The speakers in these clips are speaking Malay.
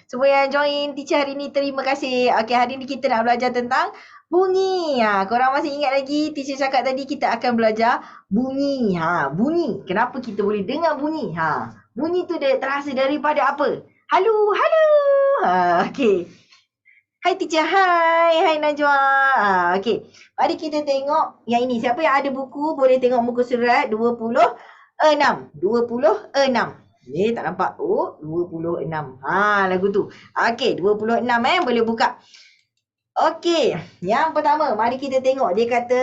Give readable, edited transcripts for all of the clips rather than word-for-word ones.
Semua yang join teacher hari ni terima kasih. Okey, hari ni kita nak belajar tentang bunyi. Korang masih ingat lagi teacher cakap tadi kita akan belajar bunyi. Bunyi. Kenapa kita boleh dengar bunyi? Bunyi tu dia terasa daripada apa? Halo, halo. Okey. Hai teacher, hai Najwa. Okey, mari kita tengok yang ini. Siapa yang ada buku boleh tengok muka surat 26. 26. Tak nampak. Oh, 26. Lagu tu. Okey, 26 boleh buka. Okey, yang pertama mari kita tengok. Dia kata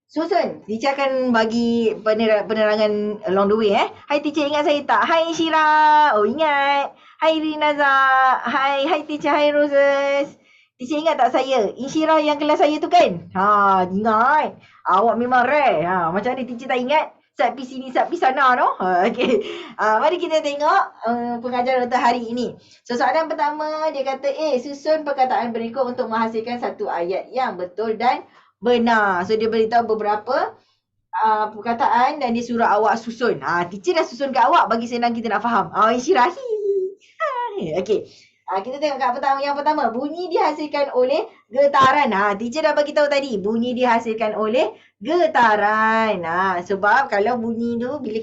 susun. Teacher akan bagi penerangan along the way. Hai teacher, ingat saya tak? Hai Syira. Oh, ingat. Hai Rinaza. Hai teacher. Hai Roses. Teacher ingat tak saya? Insyira yang kelas saya tu kan? Ingat. Awak memang rare. Macam mana teacher tak ingat? Sat pi sini, sat pi sana no. Okey. Mari kita tengok pengajaran untuk hari ini. So soalan pertama dia kata susun perkataan berikut untuk menghasilkan satu ayat yang betul dan benar. So dia beritahu beberapa perkataan dan dia suruh awak susun. Teacher dah susun kat awak bagi senang kita nak faham. Insyirah. Okey. Kita tengok kat yang pertama. Bunyi dihasilkan oleh getaran. Teacher dah bagi tahu tadi. Bunyi dihasilkan oleh getaran. Sebab kalau bunyi tu bila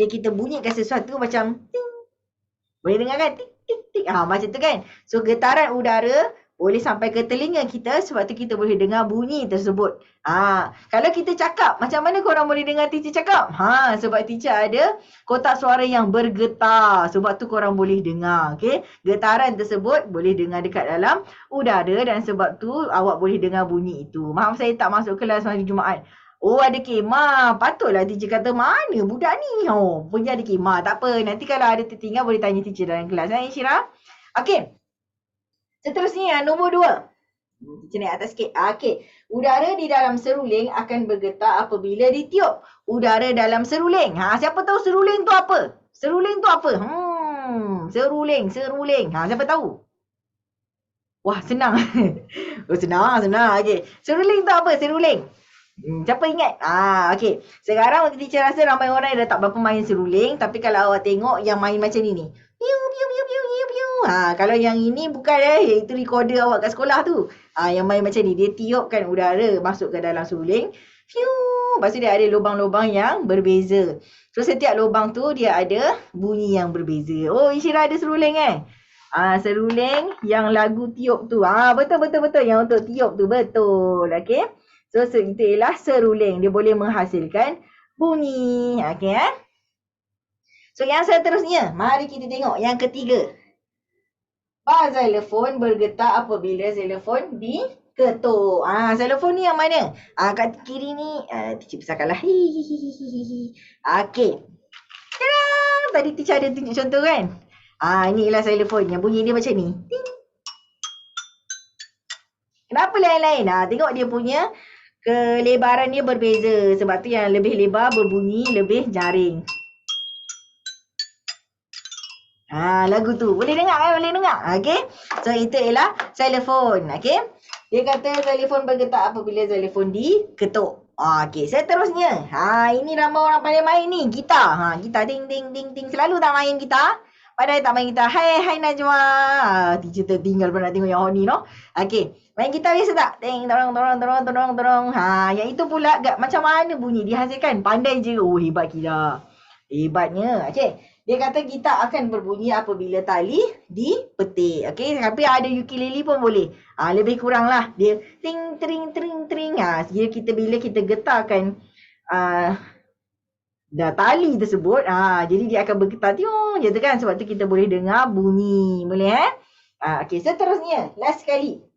kita bunyikan sesuatu macam ting. Boleh dengar kan? Tik tik tik. Macam tu kan. So getaran udara boleh sampai ke telinga kita sebab tu kita boleh dengar bunyi tersebut. Kalau kita cakap, macam mana korang boleh dengar teacher cakap? Sebab teacher ada kotak suara yang bergetar. Sebab tu korang boleh dengar. Okay? Getaran tersebut boleh dengar dekat dalam udara dan sebab tu awak boleh dengar bunyi itu. Maaf saya tak masuk kelas hari Jumaat. Oh ada kemah. Patutlah teacher kata mana budak ni. Punya ada kemah. Tak apa. Nanti kalau ada tertinggal boleh tanya teacher dalam kelas. Syirah? Okay. Seterusnya nombor 2. Kita naik atas sikit. Okey. Udara di dalam seruling akan bergetar apabila ditiup. Udara dalam seruling. Siapa tahu seruling tu apa? Seruling tu apa? Seruling. Siapa tahu? Wah, senang. Senang. Okey. Seruling tu apa? Seruling. Siapa ingat? Okey. Sekarang teacher rasa ramai orang yang dah tak berapa main seruling. Tapi kalau awak tengok yang main macam ni. Piu. Kalau yang ini bukan itu recorder awak kat sekolah tu. Yang main macam ni. Dia tiupkan udara masuk ke dalam seruling. Piu. Lepas tu dia ada lubang-lubang yang berbeza. So setiap lubang tu dia ada bunyi yang berbeza. Oh, Insyirah ada seruling seruling yang lagu tiup tu. Betul. Yang untuk tiup tu betul. Okey. So itu ialah seruling. Dia boleh menghasilkan bunyi. Okey So yang seterusnya, mari kita tengok yang ketiga. Bar xylofon bergetar apabila xylofon diketuk. Xylofon ni yang mana? Kat kiri ni, teacher besarkanlah. Okey. Tadi teacher ada tunjuk contoh kan? Ini ialah xylofon yang bunyi dia macam ni. Ting. Kenapa lain-lain? Tengok dia punya kelebaran dia berbeza. Sebab tu yang lebih lebar berbunyi lebih jaring. Lagu tu. Boleh dengar kan? Boleh dengar. Okey. So itu ialah xylofon. Okey. Dia kata xylofon bergetar apabila xylofon diketuk. Okey. Seterusnya. Ini ramai orang pandai main ni. Gitar. Gitar ding ding ding ding. Selalu tak main gitar. Padahal tak main gitar. Hai Najwa. Teacher tertinggal pernah tengok yang ni no. Okey. Main gitar biasa tak? Ding dorong. Yang itu pula macam mana bunyi dihasilkan? Pandai je. Oh hebat kita. Hebatnya. Okey. Dia kata gitar akan berbunyi apabila tali dipetik. Okey, tapi ada ukulele pun boleh. Lebih kurang lah. Dia ting tring tring tring. Bila kita getarkan dah tali tersebut, jadi dia akan bergetar tiung je tu kan. Sebab tu kita boleh dengar bunyi. Boleh okey, seterusnya. Last sekali.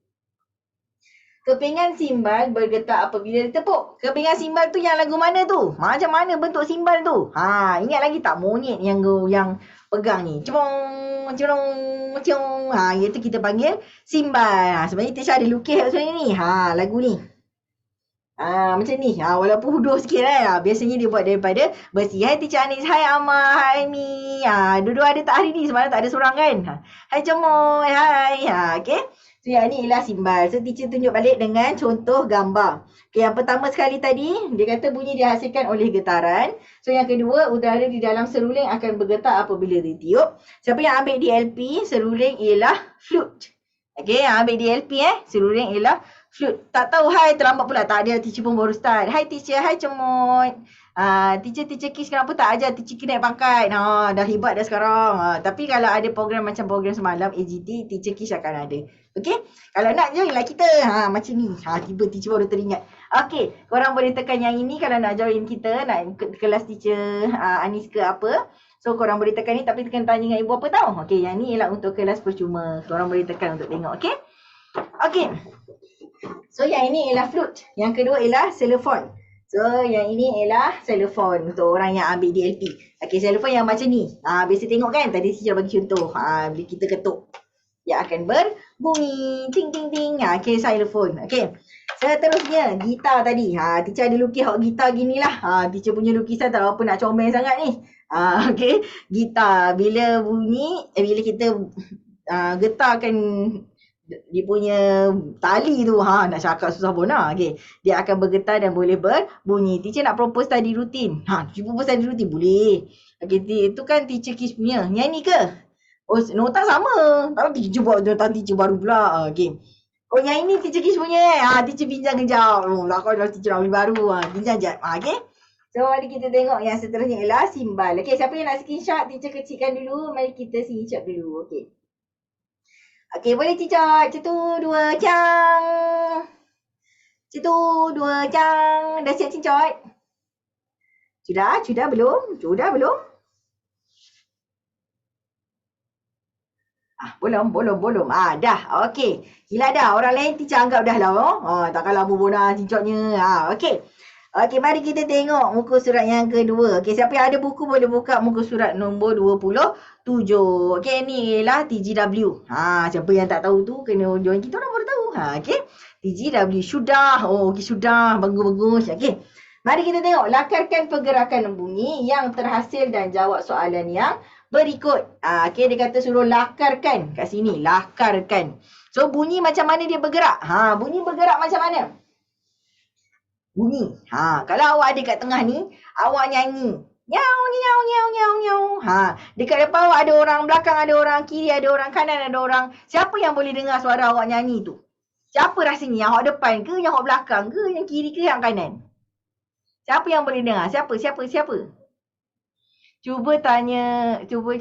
Kepingan simbal bergetar apabila ditepuk. Kepingan simbal tu yang lagu mana tu? Macam mana bentuk simbal tu? Ingat lagi tak monyet yang pegang ni? Cerong. Itu kita panggil simbal. Sebenarnya teacher ada lukis macam ni. Lagu ni. Macam ni. Walaupun hudur sikit biasanya dia buat daripada besi. Hai teacher Anis. Hai Amar. Hai Mi. Dua-dua ada tak hari ni? Semalam tak ada seorang kan? Hai Cemoy. Hai. Okay. So yang ni ialah simbal. So teacher tunjuk balik dengan contoh gambar. Okay, yang pertama sekali tadi, dia kata bunyi dihasilkan oleh getaran. So yang kedua, udara di dalam seruling akan bergetar apabila ditiup. Siapa yang ambil DLP, seruling ialah flute. Okay, yang ambil DLP seruling ialah flute. Tak tahu hai, terlambat pula. Tak ada, teacher pun baru start. Hai teacher, hai Cemot. Teacher Kish kenapa tak ajar teacher Kish naik pangkat? Dah hebat dah sekarang. Tapi kalau ada program macam program semalam AGT, teacher Kish akan ada. Okay? Kalau nak join lah kita. Macam ni. Tiba teacher baru teringat. Okay. Korang boleh tekan yang ini kalau nak join kita. Nak kelas teacher Anis ke apa. So korang boleh tekan ni. Tapi tekan tanya dengan ibu apa tau. Okay. Yang ni ialah untuk kelas percuma. Korang boleh tekan untuk tengok. Okay? Okay. So yang ini ialah flute. Yang kedua ialah xylophone. So yang ini ialah xylophone untuk orang yang ambil DLP. Okay, xylophone yang macam ni. Biasa tengok kan, tadi teacher bagi contoh. Bila kita ketuk, dia akan berbunyi ting ting ting. Okay, xylophone. Okay. Seterusnya gitar tadi. Teacher ada lukis hak gitar ginilah. Teacher punya lukisan tak apa nak comel sangat ni. Okay, gitar bila bunyi, bila kita getarkan dia punya tali tu, nak cakap susah pun lah. Okay. Dia akan bergetar dan boleh berbunyi. Teacher nak propose tadi rutin. Teacher propose tadi rutin boleh. Okay, itu kan teacher Kish punya. Yang ni ke? Oh, nota sama. Tapi teacher buat nota teacher baru pula. Okay. Oh, yang ini teacher Kish punya teacher bincang kejap. Lakon dah teacher nak beli baru. Bincang jap. Okay. So, mari kita tengok yang seterusnya ialah simbal. Okay, siapa yang nak screenshot? Teacher kecilkan dulu. Mari kita screenshot dulu. Okay. Okay, boleh cicak. 1, 2, cang. 1, 2, cang. Dah siap cicak? Sudah? Sudah belum? Sudah belum? Belum. Dah. Okey. Gila dah. Orang lain teacher anggap dah lah. Takkan lama pun dah cicaknya. Okey. Okey, mari kita tengok muka surat yang kedua. Okey, siapa yang ada buku boleh buka muka surat nombor 27. Okey, ni ialah TGW. Siapa yang tak tahu tu kena join kita orang baru tahu. Okey. TGW sudah. Okey sudah. Bagus. Okey. Mari kita tengok lakarkan pergerakan bunyi yang terhasil dan jawab soalan yang berikut. Okey, dia kata suruh lakarkan kat sini. Lakarkan. So bunyi macam mana dia bergerak? Bunyi bergerak macam mana? Bunyi. Kalau awak ada kat tengah ni, awak nyanyi. Nyau. Dekat depan awak ada orang, belakang ada orang, kiri ada orang, kanan ada orang. Siapa yang boleh dengar suara awak nyanyi tu? Siapa rasanya? Yang awak depan ke, yang awak belakang ke, yang kiri ke, yang kanan? Siapa yang boleh dengar? Siapa? Cuba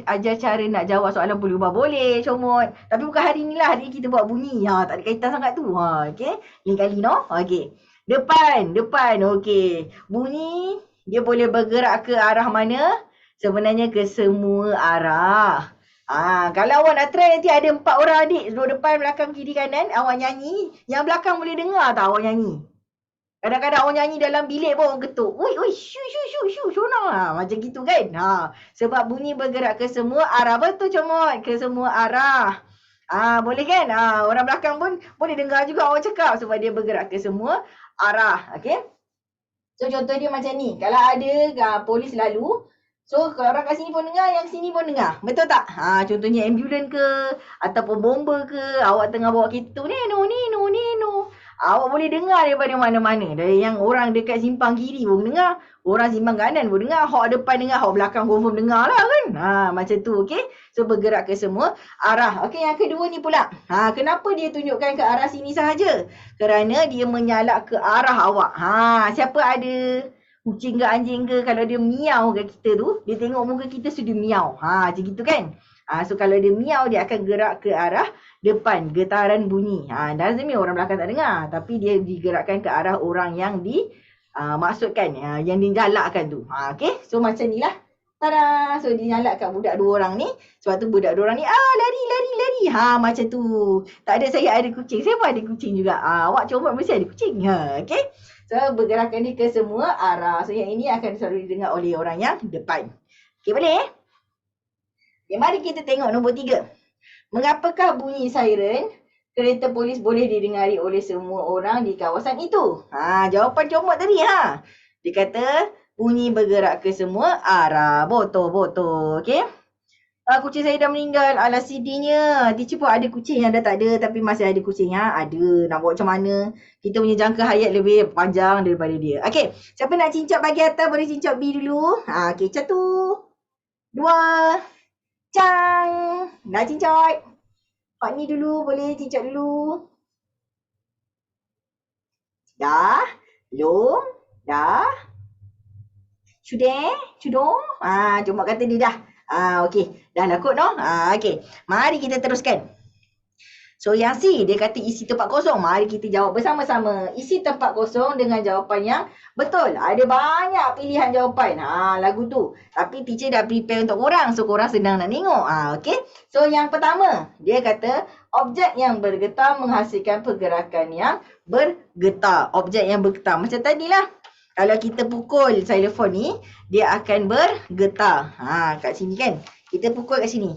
ajar cara nak jawab soalan boleh ubah. Boleh, comot. Tapi bukan hari ni lah. Hari ni kita buat bunyi. Tak ada kaitan sangat tu. Okay. Lain kali no. Okay. Depan. Okey. Bunyi dia boleh bergerak ke arah mana? Sebenarnya ke semua arah. Kalau awak nak try nanti ada 4 orang adik duduk depan, belakang, kiri, kanan, awak nyanyi, yang belakang boleh dengar tak awak nyanyi? Kadang-kadang awak nyanyi dalam bilik pun orang ketuk. Oi, syu, sonang macam gitu kan. Sebab bunyi bergerak ke semua arah. Betul comot, ke semua arah. Boleh kan? Orang belakang pun boleh dengar juga awak cakap sebab dia bergerak ke semua arah. Okay. So contoh dia macam ni. Kalau ada polis lalu, so kalau orang kat sini pun dengar, yang sini pun dengar. Betul tak? Contohnya ambulans ke, ataupun bomba ke, awak tengah bawa kereta, neno. Awak boleh dengar daripada mana-mana. Dari yang orang dekat simpang kiri pun dengar, orang simpang kanan pun dengar, hak depan dengar, hak belakang confirm dengar lah kan. Macam tu, okey. So bergerak ke semua arah. Okey, yang kedua ni pula. Kenapa dia tunjukkan ke arah sini sahaja? Kerana dia menyalak ke arah awak. Siapa ada kucing ke anjing ke, kalau dia miau kat kita tu, dia tengok muka kita sudah miau. Macam gitu kan. So kalau dia miau, dia akan gerak ke arah depan, getaran bunyi. Dan sebenarnya orang belakang tak dengar, tapi dia digerakkan ke arah orang yang dimaksudkan, yang digalakkan tu. Okay, so macam ni lah. Tada! So dia nyalak kat budak 2 orang ni. Sebab tu budak 2 orang ni, lari. Macam tu. Tak ada saya ada kucing. Saya pun ada kucing juga. Awak comot mesti ada kucing. Okay. So bergerakan ni ke semua arah. So yang ini akan selalu didengar oleh orang yang depan. Okay, boleh? Okay, mari kita tengok nombor 3. Mengapakah bunyi siren kereta polis boleh didengari oleh semua orang di kawasan itu? Jawapan comot tadi. Dia kata bunyi bergerak ke semua arah. Betul. Okey. Kucing saya dah meninggal. Alah sedihnya. Teacher pun ada kucing yang dah tak ada tapi masih ada kucing yang ada. Nak buat macam mana? Kita punya jangka hayat lebih panjang daripada dia. Okey, siapa nak cincap bagi atas boleh cincap B dulu. Okey, satu, dua, cang. Dah cincap. Pak ni dulu boleh cincap dulu. Dah? Belum? Dah? Sudah? Sudah? Cuma kata dia dah. Okey. Dah lah kot no? Okey. Mari kita teruskan. So yang C, dia kata isi tempat kosong. Mari kita jawab bersama-sama. Isi tempat kosong dengan jawapan yang betul. Ada banyak pilihan jawapan. Lagu tu. Tapi teacher dah prepare untuk korang. So korang senang nak tengok. Okey. So yang pertama, dia kata objek yang bergetar menghasilkan pergerakan yang bergetar. Objek yang bergetar. Macam tadilah. Kalau kita pukul xylophone ni, dia akan bergetar. Kat sini kan. Kita pukul kat sini.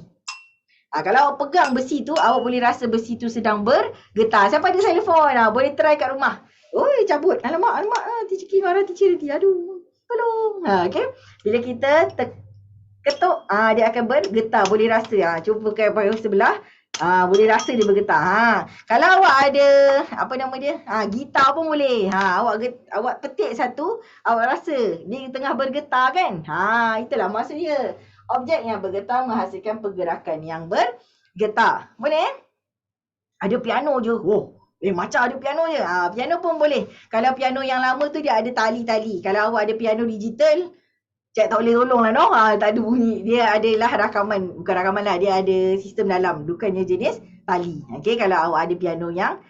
Kalau awak pegang besi tu, awak boleh rasa besi tu sedang bergetar. Siapa ada xylophone? Boleh try kat rumah. Oi, cabut. Alamak. Teacher Kim marah teacher nanti. Aduh, tolong. Okay. Bila kita ketuk, dia akan bergetar. Boleh rasa. Cuba pakai payung sebelah. Boleh rasa dia bergetar. Kalau awak ada, apa nama dia? Gitar pun boleh. Awak petik satu, awak rasa dia tengah bergetar kan? Itulah maksud dia. Objek yang bergetar menghasilkan pergerakan yang bergetar. Boleh? Ada piano je. Macam ada piano je. Piano pun boleh. Kalau piano yang lama tu dia ada tali-tali. Kalau awak ada piano digital, Cik tak boleh tolong lah no. Tak ada bunyi. Dia adalah rakaman. Bukan rakaman lah. Dia ada sistem dalam. Bukannya jenis tali. Okay, kalau awak ada piano yang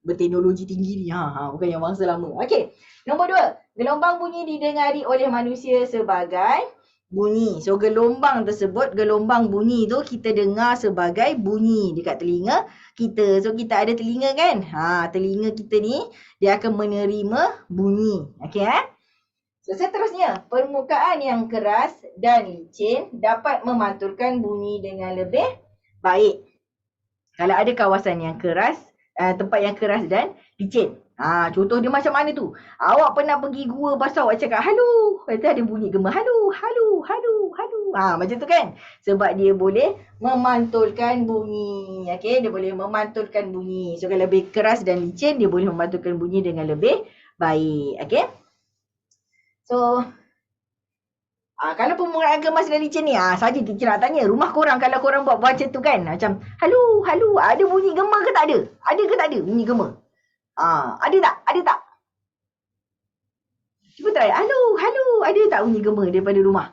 berteknologi tinggi ni. Bukan yang bangsa lama. Okay. Nombor 2. Gelombang bunyi didengari oleh manusia sebagai bunyi. So gelombang tersebut, gelombang bunyi tu kita dengar sebagai bunyi dekat telinga kita. So kita ada telinga kan? Telinga kita ni dia akan menerima bunyi. Okey So seterusnya, permukaan yang keras dan licin dapat memantulkan bunyi dengan lebih baik. Kalau ada kawasan yang keras, tempat yang keras dan licin. Contoh dia macam mana tu? Awak pernah pergi gua pasal awak cakap halu. Kata ada bunyi gema halu. Macam tu kan? Sebab dia boleh memantulkan bunyi. Okay? Dia boleh memantulkan bunyi. So kalau lebih keras dan licin, dia boleh memantulkan bunyi dengan lebih baik. Okay? So kalau permukaan kemas dan licin ni, saja teacher nak tanya. Rumah korang kalau korang buat macam tu kan? Macam halu. Ada bunyi gema ke tak ada? Ada ke tak ada bunyi gema? Ada tak? Ada tak? Cuba try. Halo. Ada tak bunyi gema daripada rumah?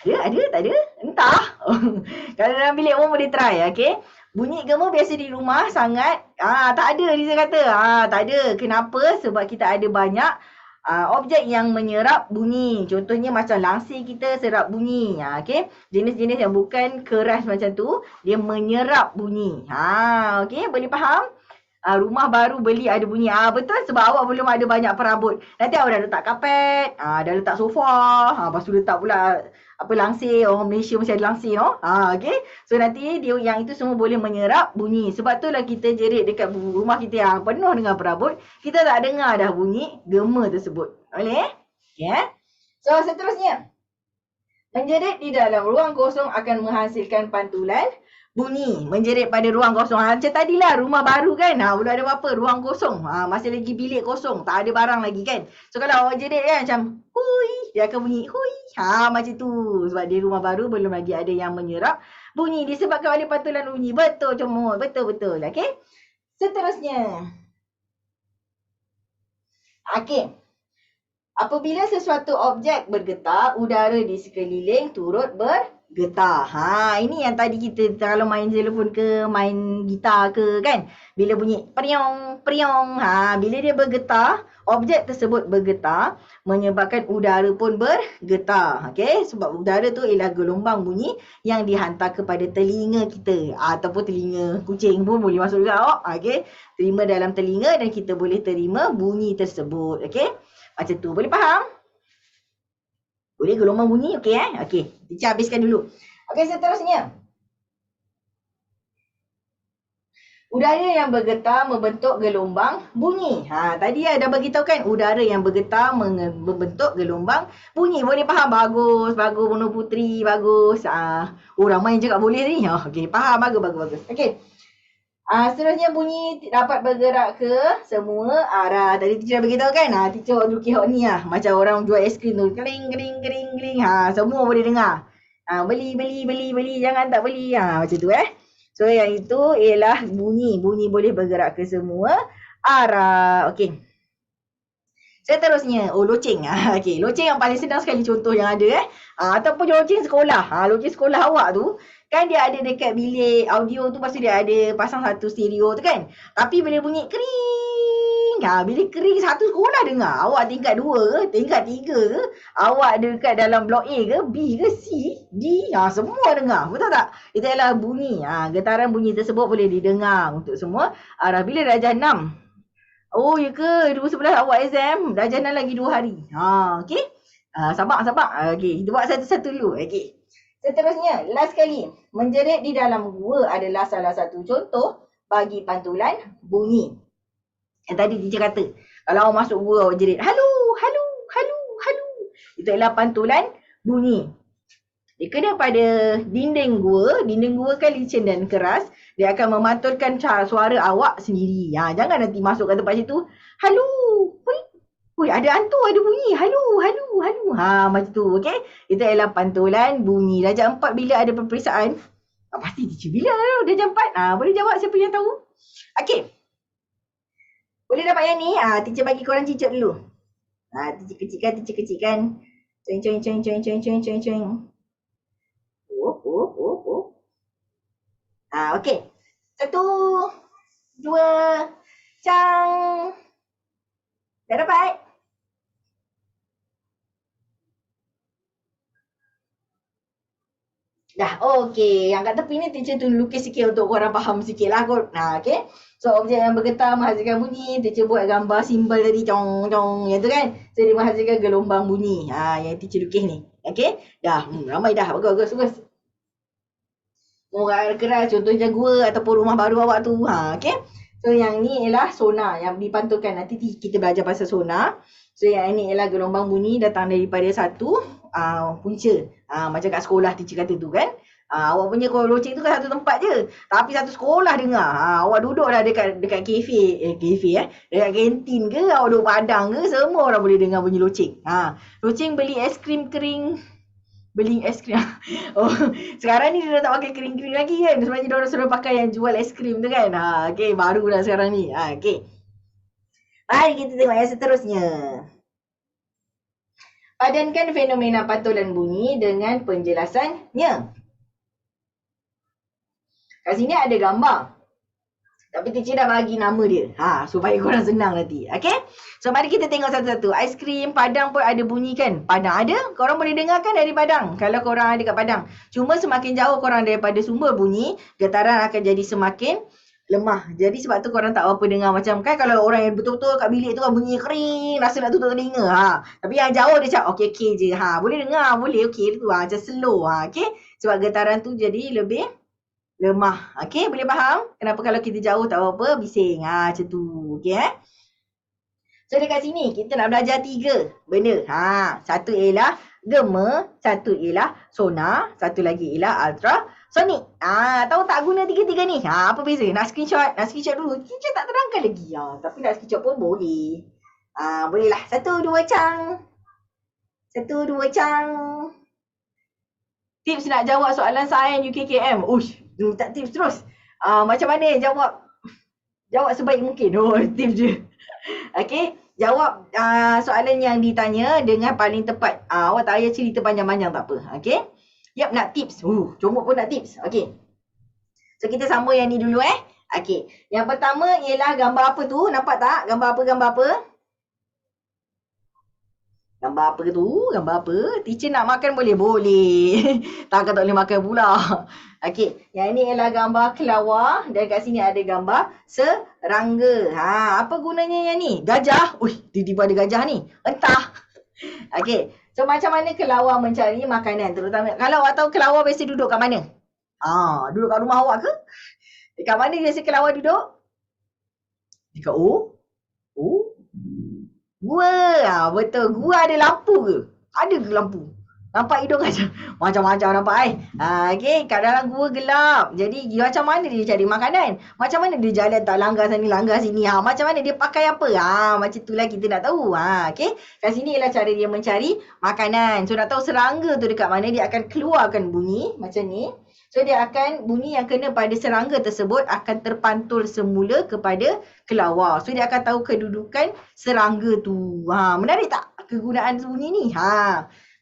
Ada? Tak ada? Entah. Kalau dalam bilik pun boleh try. Okay? Bunyi gema biasa di rumah sangat. Tak ada dia kata. Tak ada. Kenapa? Sebab kita ada banyak objek yang menyerap bunyi. Contohnya macam langsir kita serap bunyi. Okay? Jenis-jenis yang bukan keras macam tu, dia menyerap bunyi. Okay? Boleh faham? Rumah baru beli ada bunyi. Betul sebab awak belum ada banyak perabot. Nanti awak dah letak kapet, dah letak sofa, lepas tu letak pula langsir. Orang Malaysia mesti ada langsir, no? Okay. So nanti dia yang itu semua boleh menyerap bunyi. Sebab tu lah kita jerit dekat rumah kita yang penuh dengan perabot, kita tak dengar dah bunyi gema tersebut. Boleh? Okay. So seterusnya, menjerit di dalam ruang kosong akan menghasilkan pantulan bunyi. Menjerit pada ruang kosong. Macam tadilah rumah baru kan. Belum ada apa-apa. Ruang kosong. Masih lagi bilik kosong. Tak ada barang lagi kan. So kalau awak jerit kan macam hui. Dia akan bunyi hui. Macam tu. Sebab di rumah baru belum lagi ada yang menyerap bunyi. Disebabkan oleh pantulan bunyi. Betul comot. Betul-betul. Okay. Seterusnya. Okay. Apabila sesuatu objek bergetar, udara di sekeliling turut bergetar. Ini yang tadi kita kalau main xylophone ke, main gitar ke kan. Bila bunyi priong. Bila dia bergetar, objek tersebut bergetar, menyebabkan udara pun bergetar. Okay? Sebab udara tu ialah gelombang bunyi yang dihantar kepada telinga kita. Ataupun telinga kucing pun boleh masuk juga. Okay? Terima dalam telinga dan kita boleh terima bunyi tersebut. Okay? Macam tu. Boleh faham? Boleh gelombang bunyi? Okey Okey. Teacher habiskan dulu. Okey, seterusnya. Udara yang bergetar membentuk gelombang bunyi. Tadi dah bagi tahu kan, udara yang bergetar membentuk gelombang bunyi. Boleh faham? Bagus, bagus Bunuh Putri, bagus. Ramai yang cakap boleh ni. Okey, faham, bagus. Okey. Seterusnya bunyi dapat bergerak ke semua arah. Tadi teacher dah beritahu kan? Teacher lukis ni lah. Macam orang jual aiskrim tu. Kering. Semua boleh dengar. Beli. Jangan tak beli. Macam tu So yang itu ialah bunyi. Bunyi boleh bergerak ke semua arah. Okey. Seterusnya, loceng. Okey, loceng yang paling senang sekali contoh yang ada ataupun loceng sekolah. Loceng sekolah awak tu kan dia ada dekat bilik audio tu, pasti dia ada pasang satu stereo tu kan. Tapi bila bunyi kering, bila kering satu sekolah dengar. Awak tingkat 2 ke, tingkat 3 ke, awak dekat dalam blok A ke, B ke, C, D, semua dengar. Betul tak? Itu adalah bunyi. Getaran bunyi tersebut boleh didengar untuk semua arah. Bila darjah 6. Oh, ya ke? 2011 awak exam. Darjah 6 lagi 2 hari. Okey. Sabar. Okey, kita buat satu-satu dulu. Okey. Seterusnya, last kali. Menjerit di dalam gua adalah salah satu contoh bagi pantulan bunyi. Yang tadi teacher kata, kalau awak masuk gua, awak jerit, halu. Itu adalah pantulan bunyi. Dia kena pada dinding gua kan licin dan keras, dia akan memantulkan suara awak sendiri. Jangan nanti masuk ke tempat situ, halu, hui, ada hantu, ada bunyi, halu. Macam tu, okey? Itu adalah pantulan bunyi. Darjah 4 bila ada peperiksaan, pasti teacher bila darjah 4, boleh jawab siapa yang tahu? Okey. Boleh dapat yang ni, teacher bagi korang cicak dulu. Teacher kecikkan. Coing. Okey. 1, 2, cang. Dah dapat? Dah, okey. Yang kat tepi ni teacher tu lukis sikit untuk korang faham sikit lah kot. Okey. So, objek yang bergetar menghasilkan bunyi. Teacher buat gambar simbol tadi, cong. Yang tu kan. So, dia menghasilkan gelombang bunyi. Yang teacher lukis ni. Okey. Dah, ramai dah. Bagus. Orang keras, contohnya gua ataupun rumah baru awak tu. Okey. So, yang ni ialah sonar yang dipantulkan. Nanti kita belajar pasal sonar. So, yang ini ialah gelombang bunyi datang daripada satu punca. Macam kat sekolah teacher kata tu kan. Awak punya kalau loceng tu kan satu tempat je. Tapi satu sekolah dengar. Awak duduk lah dekat kafe. Dekat kantin ke, awak duduk padang ke, semua orang boleh dengar bunyi loceng. Loceng beli aiskrim kering. Sekarang ni dia dah tak pakai kering-kering lagi kan. Sebenarnya dia orang sudah pakai yang jual aiskrim tu kan. Okay, baru dah sekarang ni. Okay. Mari kita tengok yang seterusnya. Padankan fenomena pantulan bunyi dengan penjelasannya. Kat sini ada gambar. Tapi teacher dah bagi nama dia. Supaya korang senang nanti. Okay? So, mari kita tengok satu-satu. Aiskrim, padang pun ada bunyi kan? Padang ada. Korang boleh dengar kan dari padang? Kalau korang ada kat padang. Cuma semakin jauh korang daripada sumber bunyi, getaran akan jadi semakin lemah. Jadi sebab tu korang tak apa dengar macam kan kalau orang yang betul-betul kat bilik tu kan bunyi kering, rasa nak tutup telinga. Tapi yang jauh dia cakap okey je. Boleh dengar, boleh okey tu. Macam slow. Okey? Sebab getaran tu jadi lebih lemah. Okey, boleh faham? Kenapa kalau kita jauh tak apa-apa, bising. Macam tu. Okey So dekat sini kita nak belajar 3 benda. Satu ialah gema, satu ialah sonar, satu lagi ialah ultrasonic. Tahu tak guna 3 ni? Apa beza? Nak screenshot dulu. Teacher tak terangkan lagi. Tapi nak screenshot pun boleh. Boleh lah. 1, 2, cang. Tips nak jawab soalan sains UKKM. Minta tips terus. Macam mana jawab sebaik mungkin. Tips je. Okey, jawab soalan yang ditanya dengan paling tepat. Awak tak payah cerita panjang-panjang tak apa. Okey. Yap, nak tips. Comot pun nak tips. Okey. So kita sambung yang ni dulu Okey. Yang pertama ialah gambar apa tu? Nampak tak? Gambar apa? Gambar apa? Teacher nak makan boleh? Boleh. Takkan tak boleh makan pula. Okey. Yang ini ialah gambar kelawar. Dan kat sini ada gambar serangga. Apa gunanya yang ni? Gajah. Tiba-tiba ada gajah ni. Entah. Okey. So macam mana kelawar mencari makanan? Terutama kalau awak tahu kelawar biasa duduk kat mana? Duduk kat rumah awak ke? Dekat mana dia si kelawar duduk? Dekat Oh. Gua. Betul. Gua ada lampu ke? Ada ke lampu? Nampak hidung macam macam-macam nampak okey, kat dalam gua gelap. Jadi macam mana dia cari makanan? Macam mana dia jalan tak langgar sana langgar sini? Macam mana dia pakai apa? Macam itulah kita nak tahu. Okey. Kat sini ialah cara dia mencari makanan. So nak tahu serangga tu dekat mana, dia akan keluarkan bunyi macam ni. So dia akan bunyi yang kena pada serangga tersebut akan terpantul semula kepada kelawar. So dia akan tahu kedudukan serangga tu. Menarik tak kegunaan bunyi ni?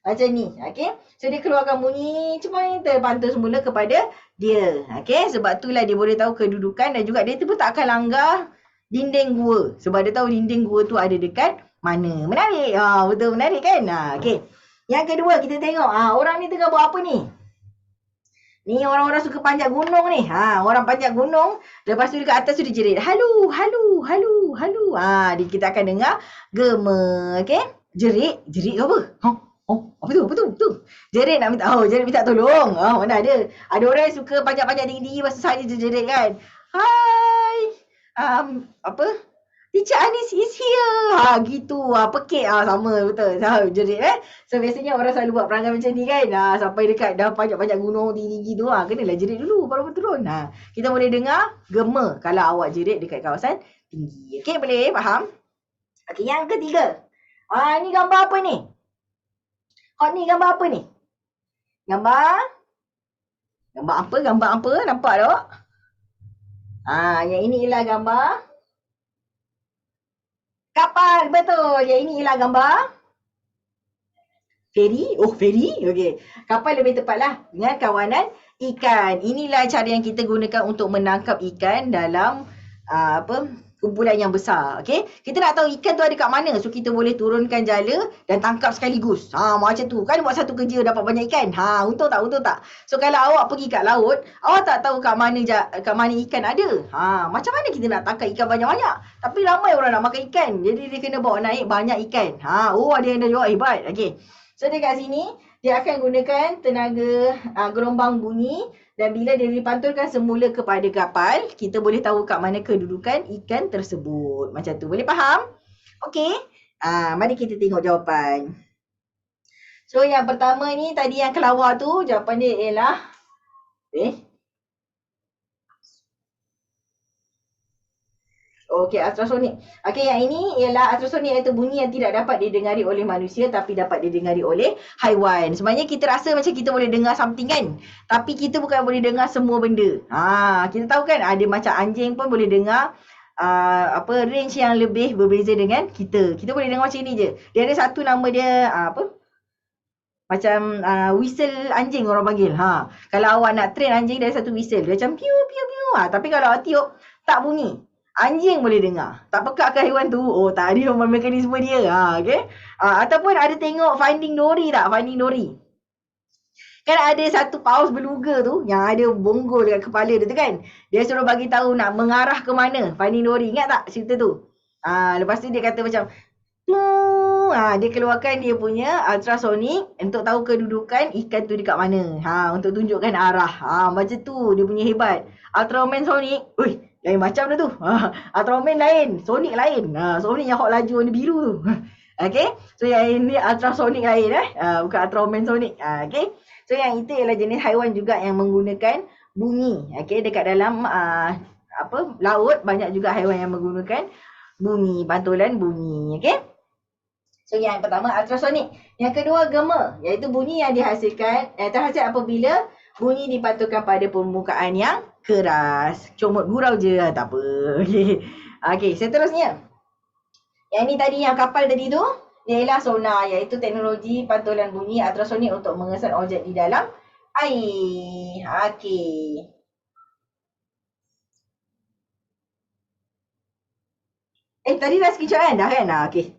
Macam ni. Okay. So dia keluarkan bunyi cuma terpantul semula kepada dia. Okay. Sebab itulah dia boleh tahu kedudukan dan juga dia tu pun tak akan langgar dinding gua. Sebab dia tahu dinding gua tu ada dekat mana. Menarik. Betul menarik kan? Okay. Yang kedua kita tengok. Orang ni tengah buat apa ni? Ni orang-orang suka panjat gunung ni. Orang panjat gunung. Lepas tu dekat atas tu dia jerit. Halu, halu, halu, halu. Kita akan dengar gema. Okay. Jerit. Jerit ke apa? Apa tu? Apa tu? Tu. Jerit nak minta. Jerit minta tolong. Mana ada. Ada orang yang suka panjat-panjat tinggi-tinggi. Masa saja dia jerit kan. Hai. Apa? Teacher Anis is here. Gitu. Pekik. Sama. Betul. Jerit So biasanya orang selalu buat perangai macam ni kan. Sampai dekat dah panjat-panjat gunung tinggi-tinggi tu. Kenalah jerit dulu baru turun. Kita boleh dengar gema kalau awak jerit dekat kawasan tinggi. Okay, boleh faham? Okay, yang ketiga. Ni gambar apa ni? Ni gambar apa ni? Gambar apa? Gambar apa? Nampak tak? Yang ini ialah gambar kapal. Betul. Yang ini ialah gambar feri. Feri. Okey. Kapal lebih tepatlah dengan kawanan ikan. Inilah cara yang kita gunakan untuk menangkap ikan dalam kumpulan yang besar. Okey. Kita nak tahu ikan tu ada kat mana. So kita boleh turunkan jala dan tangkap sekaligus. Macam tu. Kan buat satu kerja dapat banyak ikan. Untung tak? Untung tak? So kalau awak pergi kat laut, awak tak tahu kat mana ikan ada. Macam mana kita nak tangkap ikan banyak-banyak? Tapi ramai orang nak makan ikan. Jadi dia kena bawa naik banyak ikan. Ada yang dah jawab hebat. Okey. So dekat sini dia akan gunakan tenaga gelombang bunyi. Dan bila dia dipantulkan semula kepada kapal, kita boleh tahu kat mana kedudukan ikan tersebut. Macam tu. Boleh faham? Okey. Mari kita tengok jawapan. So yang pertama ni tadi yang kelawar tu, jawapan dia ialah Okey, ultrasonik. Okey, yang ini ialah ultrasonik, iaitu bunyi yang tidak dapat didengari oleh manusia tapi dapat didengari oleh haiwan. Sebenarnya kita rasa macam kita boleh dengar something kan? Tapi kita bukan boleh dengar semua benda. Kita tahu kan ada macam anjing pun boleh dengar range yang lebih berbeza dengan kita. Kita boleh dengar macam ni je. Dia ada satu nama dia macam whistle anjing orang panggil. Kalau awak nak train anjing, dia ada satu whistle. Dia macam piu piu piu. Tapi kalau awak tiup tak bunyi. Anjing boleh dengar. Tak pekat ke haiwan tu? Tak ada mekanisme dia. Okay. Ataupun ada tengok Finding Dory tak? Finding Dory. Kan ada satu paus beluga tu yang ada bonggol dekat kepala dia tu kan. Dia suruh bagi tahu nak mengarah ke mana. Finding Dory. Ingat tak cerita tu? Lepas tu dia kata macam dia keluarkan dia punya ultrasonik untuk tahu kedudukan ikan tu dekat mana. Untuk tunjukkan arah. Macam tu dia punya hebat. Ultraman Sonic. Lain macam dah tu. Ultraman lain. Sonic lain. Sonic yang hot laju warna biru tu. Okay. So yang ini ultrasonic lain. Bukan Ultraman Sonic. Okay. So yang itu ialah jenis haiwan juga yang menggunakan bunyi. Okay. Dekat dalam laut banyak juga haiwan yang menggunakan bunyi. Pantulan bunyi. Okay. So yang pertama ultrasonik. Yang kedua gema. Iaitu bunyi yang dihasilkan. Terhasil apabila bunyi dipantulkan pada permukaan yang keras. Comot gurau je. Tak apa. Okay. Seterusnya. Yang ni tadi yang kapal tadi tu. Ialah sonar. Iaitu teknologi pantulan bunyi ultrasonik untuk mengesan objek di dalam air. Okay. Tadi dah screenshot kan? Dah kan? Okay.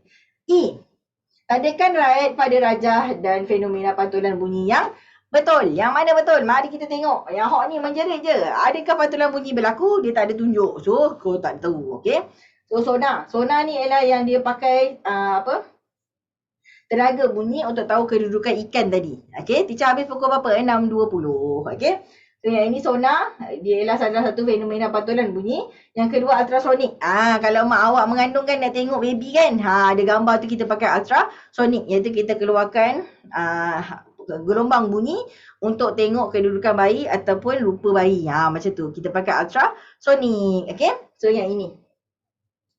Tadakan rakyat pada rajah dan fenomena pantulan bunyi yang betul. Yang mana betul? Mari kita tengok. Yang hot ni menjerit je. Adakah pantulan bunyi berlaku? Dia tak ada tunjuk. So, kau tak tahu. Okay. So, sonar. Sonar ni ialah yang dia pakai tenaga bunyi untuk tahu kedudukan ikan tadi. Okay. Teacher habis pukul berapa? 6.20. Okay. So yang ini sonar, dia ialah salah satu fenomena pantulan bunyi. Yang kedua ultrasonik. Kalau mak awak mengandung kan nak tengok baby kan. Ada gambar tu kita pakai ultrasonik, iaitu kita keluarkan gelombang bunyi untuk tengok kedudukan bayi ataupun rupa bayi. Macam tu. Kita pakai ultrasonik. Okay. So yang ini.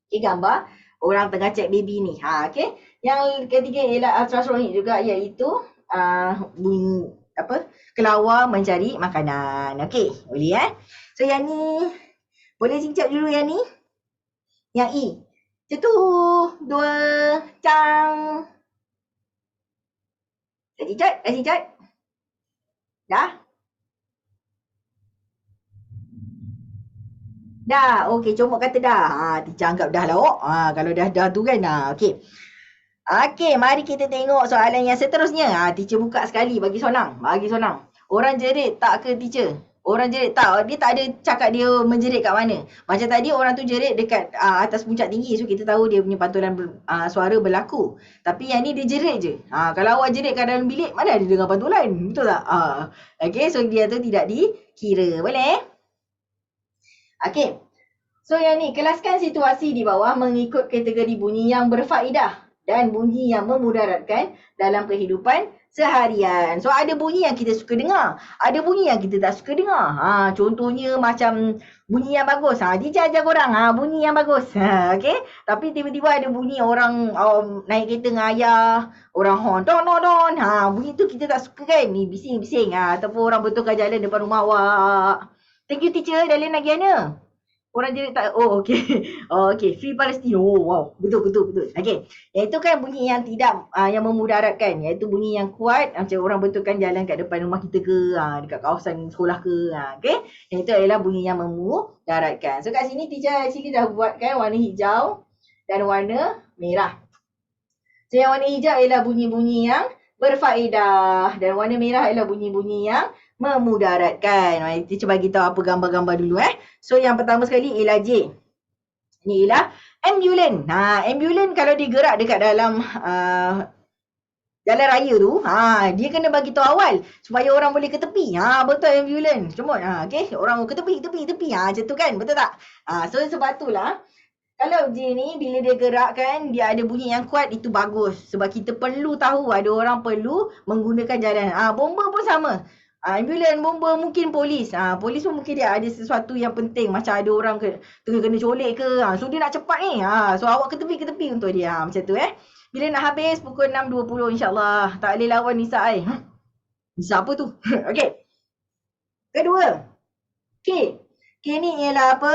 Okay, gambar orang tengah cek baby ni. Okay. Yang ketiga ialah ultrasonik juga, iaitu bunyi kelawar mencari makanan. Okey, boleh So yang ni boleh cincap dulu yang ni. Yang E. Satu, dua, cang. Dah cincap? Dah? Dah. Okey, comot kata dah. Teacher anggap dah lah. Kalau dah tu kan. Okey. Okey, mari kita tengok soalan yang seterusnya. Teacher buka sekali bagi sonang. Orang jerit tak ke teacher? Orang jerit tak. Dia tak ada cakap dia menjerit kat mana. Macam tadi orang tu jerit dekat atas puncak tinggi. So kita tahu dia punya pantulan suara berlaku. Tapi yang ni dia jerit je. Kalau awak jerit kat dalam bilik, mana ada dengar pantulan? Betul tak? Okey, so dia tu tidak dikira. Boleh? Okey. So yang ni, kelaskan situasi di bawah mengikut kategori bunyi yang berfaedah dan bunyi yang memudaratkan dalam kehidupan seharian. So ada bunyi yang kita suka dengar, ada bunyi yang kita tak suka dengar. Contohnya macam bunyi yang bagus. Dia ajar korang bunyi yang bagus. Okey. Tapi tiba-tiba ada bunyi orang naik kereta dengan ayah, orang horn don don don. Bunyi tu kita tak suka kan? Ni bising-bising ataupun orang betulkan jalan depan rumah awak. Thank you teacher. Dah lain lagi mana? Orang jerit tak, okey. Okey, Free Palestine. Wow. Betul. Okey. Iaitu kan bunyi yang tidak, yang memudaratkan. Iaitu bunyi yang kuat, macam orang betulkan jalan kat depan rumah kita ke, dekat kawasan sekolah ke. Okey. Yang itu adalah bunyi yang memudaratkan. So kat sini teacher actually dah buatkan warna hijau dan warna merah. So yang warna hijau ialah bunyi-bunyi yang berfaedah dan warna merah ialah bunyi-bunyi yang memudaratkan. Teacher bagi tahu apa gambar-gambar dulu So yang pertama sekali ialah J. Ini ialah ambulan. Ambulan kalau dia gerak dekat dalam jalan raya tu, dia kena bagi tahu awal supaya orang boleh ke tepi. Betul ambulan. Cuma okey, orang ke tepi. Macam tu kan? Betul tak? So sebab itulah kalau J ni bila dia gerak kan, dia ada bunyi yang kuat, itu bagus. Sebab kita perlu tahu ada orang perlu menggunakan jalan. Bomba pun sama. Ambulan, bomba, mungkin polis. Polis pun mungkin dia ada sesuatu yang penting. Macam ada orang kena colek ke. So dia nak cepat ni. So awak ke tepi untuk dia. Macam tu Bila nak habis pukul 6.20 insyaAllah. Tak boleh lawan Nisa Nisa apa tu? Okey. Kedua. K. K ni ialah apa?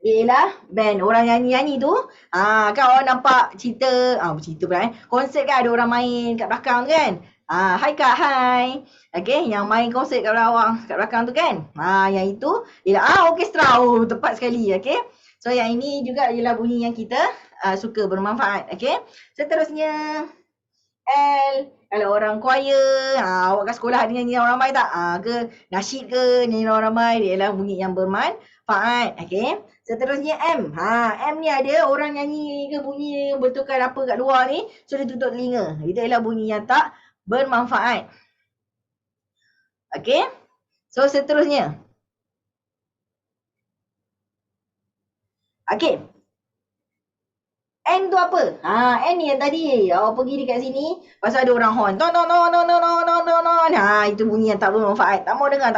Dia ialah band. Orang nyanyi-nyanyi tu. Kan orang nampak cerita pula konsert kan ada orang main kat belakang tu kan. Hai Kak, hai. Okay, yang main konsert kat belakang tu kan. Yang itu ialah orkestra. Tepat sekali. Okay. So yang ini juga ialah bunyi yang kita suka, bermanfaat. Okay. Seterusnya L. Kalau orang choir, awak kat sekolah ada nyanyi orang ramai tak? Ke nasyid ke nyanyi orang ramai, dia ialah bunyi yang bermanfaat. Okay. Seterusnya M. M ni ada orang nyanyi ke bunyi betulkan apa kat luar ni, so dia tutup telinga. Itu ialah bunyi yang tak bermanfaat. Okay. So seterusnya. Okay. N tu apa? N ni yang tadi awak pergi dekat sini, pasal ada orang horn. Ton. Itu bunyi yang tak bermanfaat. Tak mau dengar.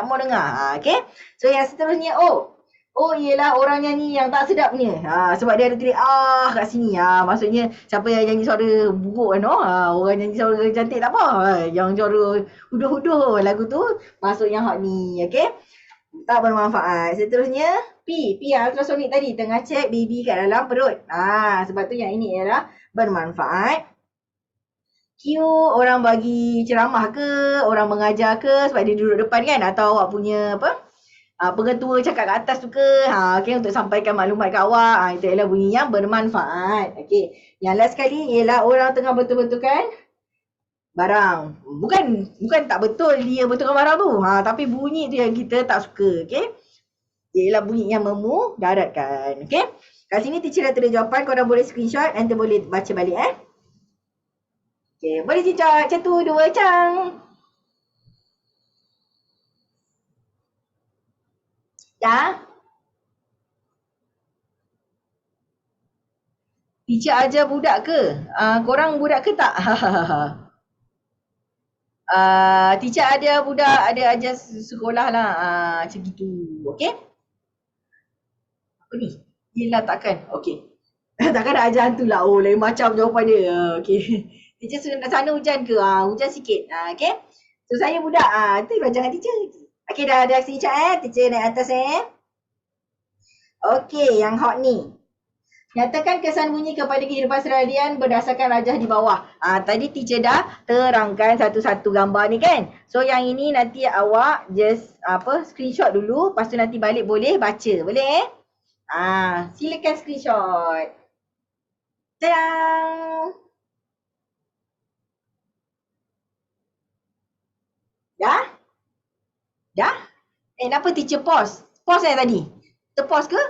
Okay. So yang seterusnya O. O ialah orang nyanyi yang tak sedap punya. Sebab dia ada tulis kat sini. Maksudnya siapa yang nyanyi suara buruk kan. Orang nyanyi suara cantik tak apa. Yang suara huduh-huduh lagu tu masuk yang hak ni. Okay. Tak bermanfaat. Seterusnya P ultrasonik tadi tengah cek baby kat dalam perut. Sebab tu yang ini ialah bermanfaat. Q orang bagi ceramah ke, orang mengajar ke sebab dia duduk depan kan, atau awak punya pengetua cakap kat atas tu ke, okay, untuk sampaikan maklumat kat awak. Itu ialah bunyi yang bermanfaat. Okay. Yang last sekali ialah orang tengah betul-betulkan barang. Bukan tak betul dia betulkan barang tu. Tapi bunyi tu yang kita tak suka. Okay. Dia ialah bunyi yang memudaratkan. Okay. Kat sini teacher dah tulis jawapan. Korang boleh screenshot. Nanti boleh baca balik Okay. Boleh cincang. 1, 2, cang. Ya. Teacher ajar budak ke? Korang budak ke tak? Teacher ada budak, ada ajar sekolah lah. Macam gitu. Okay? Apa ni? Yelah takkan. Okay. Takkan nak ajar hantu lah. Oh lain macam jawapan dia. Okay. Teacher sana hujan ke? Hujan sikit. Okay. So saya budak. Itu rancangan teacher. Okay dah ada aksi chat Teacher naik atas Okay yang hot ni. Nyatakan kesan bunyi kepada kehidupan seharian berdasarkan rajah di bawah. Tadi teacher dah terangkan satu-satu gambar ni kan. So yang ini nanti awak just screenshot dulu. Lepas tu nanti balik boleh baca. Boleh silakan screenshot. Tadang! Dah? Dah? Kenapa teacher pause? Pause tadi? Terpause ke?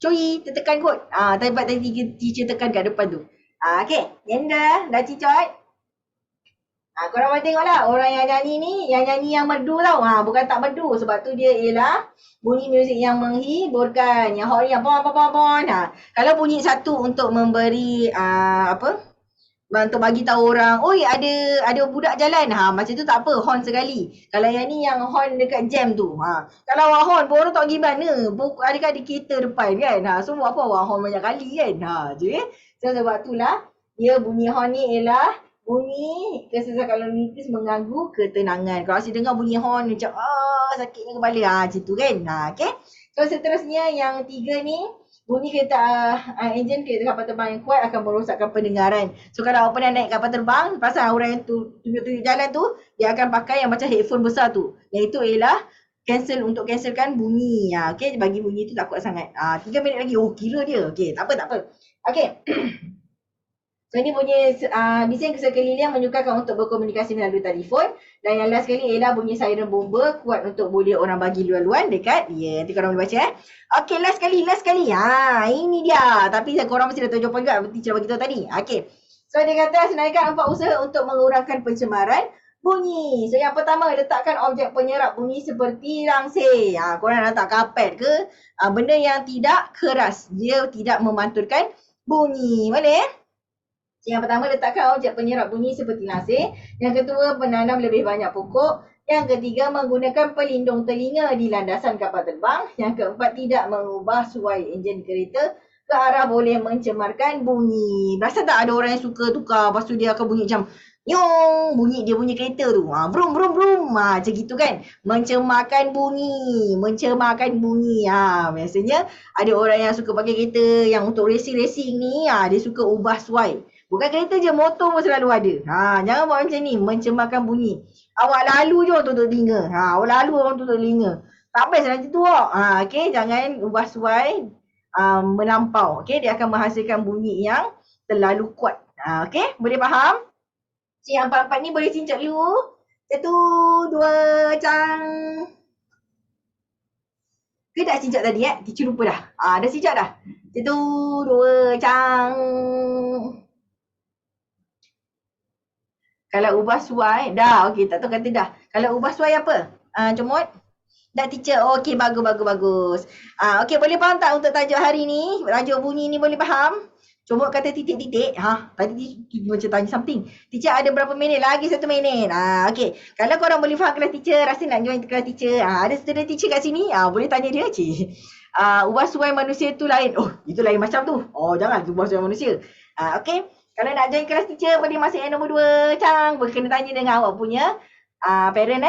Cui, tertekan kot. Tadi teacher tekan kat depan tu. Okay, yang dah cicot. Korang boleh tengok lah orang yang nyanyi ni, yang nyanyi yang merdu tau. Bukan tak merdu sebab tu dia ialah bunyi muzik yang menghiburkan. Yang hot yang pon. Kalau bunyi satu untuk memberi untuk bagi tahu orang, oi ada budak jalan. Macam tu tak apa, horn sekali. Kalau yang ni yang horn dekat jam tu. Kalau awak horn pun orang tak pergi mana. Adik-adik kereta depan kan. So buat apa awak horn banyak kali kan. So sebab itulah dia bunyi horn ni ialah bunyi kesesakan lalu lintas mengganggu ketenangan. Kalau asyik dengar bunyi horn macam sakitnya kepala. Macam tu kan. Okay. So seterusnya yang 3 ni bunyi kereta enjin kereta kapal terbang yang kuat akan merosakkan pendengaran. So kalau awak pernah naik kapal terbang, pasal orang yang tunjuk-tunjuk jalan tu, dia akan pakai yang macam headphone besar tu. Yang itu ialah untuk cancelkan bunyi. Okay, bagi bunyi tu tak kuat sangat. 3 minit lagi. Oh, kira dia. Okay, tak apa. Okay. So ini bunyi bising sekeliling menyukarkan untuk berkomunikasi melalui telefon. Dan yang last sekali ialah bunyi siren bomba kuat untuk boleh orang bagi luan-luan dekat dia. Nanti korang boleh baca Okay, last sekali. Ini dia. Tapi korang mesti dah tahu jawapan juga. Teacher bagi tahu tadi. Okay. So dia kata senaraikan 4 usaha untuk mengurangkan pencemaran bunyi. So yang pertama, letakkan objek penyerap bunyi seperti langsir. Korang nak letak kapet ke? Benda yang tidak keras. Dia tidak memantulkan bunyi. Boleh? Yang pertama, letakkan objek penyerap bunyi seperti langsir. Yang kedua, menanam lebih banyak pokok. Yang ketiga, menggunakan pelindung telinga di landasan kapal terbang. Yang keempat, tidak mengubah suai enjin kereta ke arah boleh mencemarkan bunyi. Berasa tak ada orang yang suka tukar, lepas tu dia akan bunyi macam nyong, bunyi kereta tu. Brum. Macam gitu kan. Mencemarkan bunyi. Biasanya ada orang yang suka pakai kereta yang untuk racing ni, dia suka ubah suai. Bukan kereta je, motor pun selalu ada. Jangan buat macam ni, mencemarkan bunyi. Awak lalu je orang tutup telinga. Awak lalu orang tutup telinga. Tak best nanti tu. Okay, jangan ubah suai melampau. Okay, dia akan menghasilkan bunyi yang terlalu kuat. Okay, boleh faham? Yang 4-4 ni boleh cincak dulu. 1, 2, cang. Ke dah cincak tadi Teacher lupa dah. Dah cincak dah. 1, 2, cang. Kalau ubah suai, dah. Okey, tak tahu kata dah. Kalau ubah suai apa? Comot? Dah teacher. Okey, bagus. Okey, boleh faham tak untuk tajuk hari ni? Tajuk bunyi ni boleh faham? Comot kata titik-titik. Tadi macam tanya something. Teacher ada berapa minit? Lagi 1 minit. Okey. Kalau korang boleh faham kelas teacher, rasa nak join kelas teacher. Ada student teacher kat sini. Boleh tanya dia, cik. Ubah suai manusia tu lain. Oh, itu lain macam tu. Jangan ubah suai manusia. Okey. Kalau nak join kelas teacher, boleh masuk yang nombor 2. Boleh kena tanya dengan awak punya parent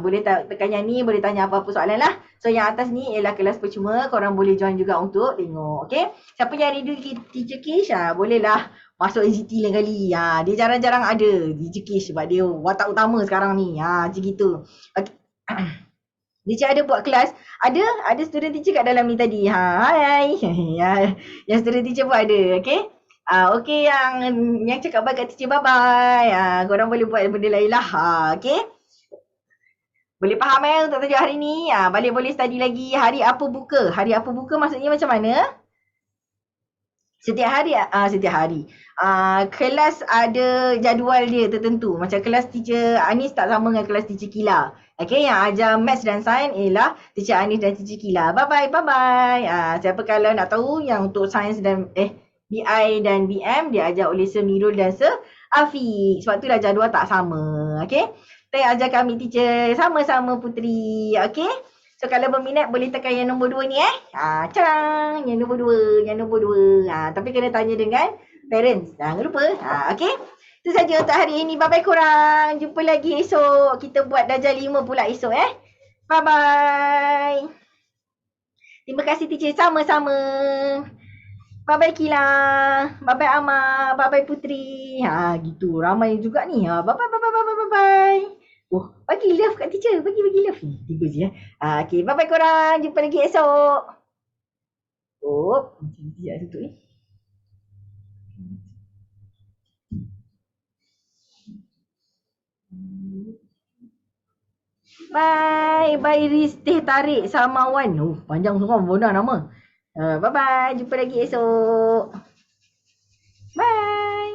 boleh tekan yang ni, boleh tanya apa-apa soalan lah. So yang atas ni ialah kelas percuma, korang boleh join juga untuk tengok. Okay, siapa yang rindu Teacher Kish, bolehlah masuk AGT lain kali. Dia jarang-jarang ada Teacher Kish sebab dia watak utama sekarang ni. Macam gitu. Okay. Teacher ada buat kelas. Ada student teacher kat dalam ni tadi. Hai. Yang student teacher pun ada. Okay. Okay, yang cakap bye kat teacher, bye-bye. Korang boleh buat benda lain lah. Okay. Boleh faham untuk tajuk hari ni? Balik boleh study lagi. Hari apa buka? Hari apa buka maksudnya macam mana? Setiap hari. Kelas ada jadual dia tertentu. Macam kelas teacher Anis tak sama dengan kelas teacher Kila. Okay, yang ajar maths dan sains ialah teacher Anis dan teacher Kila. Bye-bye. Siapa kalau nak tahu yang untuk sains dan BI dan BM dia ajar oleh Sir Mirul dan Sir Afiq. Sebab itulah jadual tak sama. Okay. Kita ajar kami teacher sama-sama Puteri. Okay. So kalau berminat boleh tekan yang nombor 2 ni Carang. Yang nombor 2. Yang nombor 2. Tapi kena tanya dengan parents. Jangan lupa. Okay. Itu saja untuk hari ini. Bye-bye korang. Jumpa lagi esok. Kita buat darjah 5 pula esok Bye-bye. Terima kasih teacher. Sama-sama. Bye-bye Kila. Bye-bye Amar. Bye-bye Puteri. Gitu. Ramai juga ni. Bye-bye. Oh, bagi love kat teacher. Bagi love. Tiba je Okay, bye-bye korang. Jumpa lagi esok. Oh, macam dia tutup ni. Bye. Bye Riz Teh Tarik Samawan. Panjang semua Bona nama. Bye-bye. Jumpa lagi esok. Bye.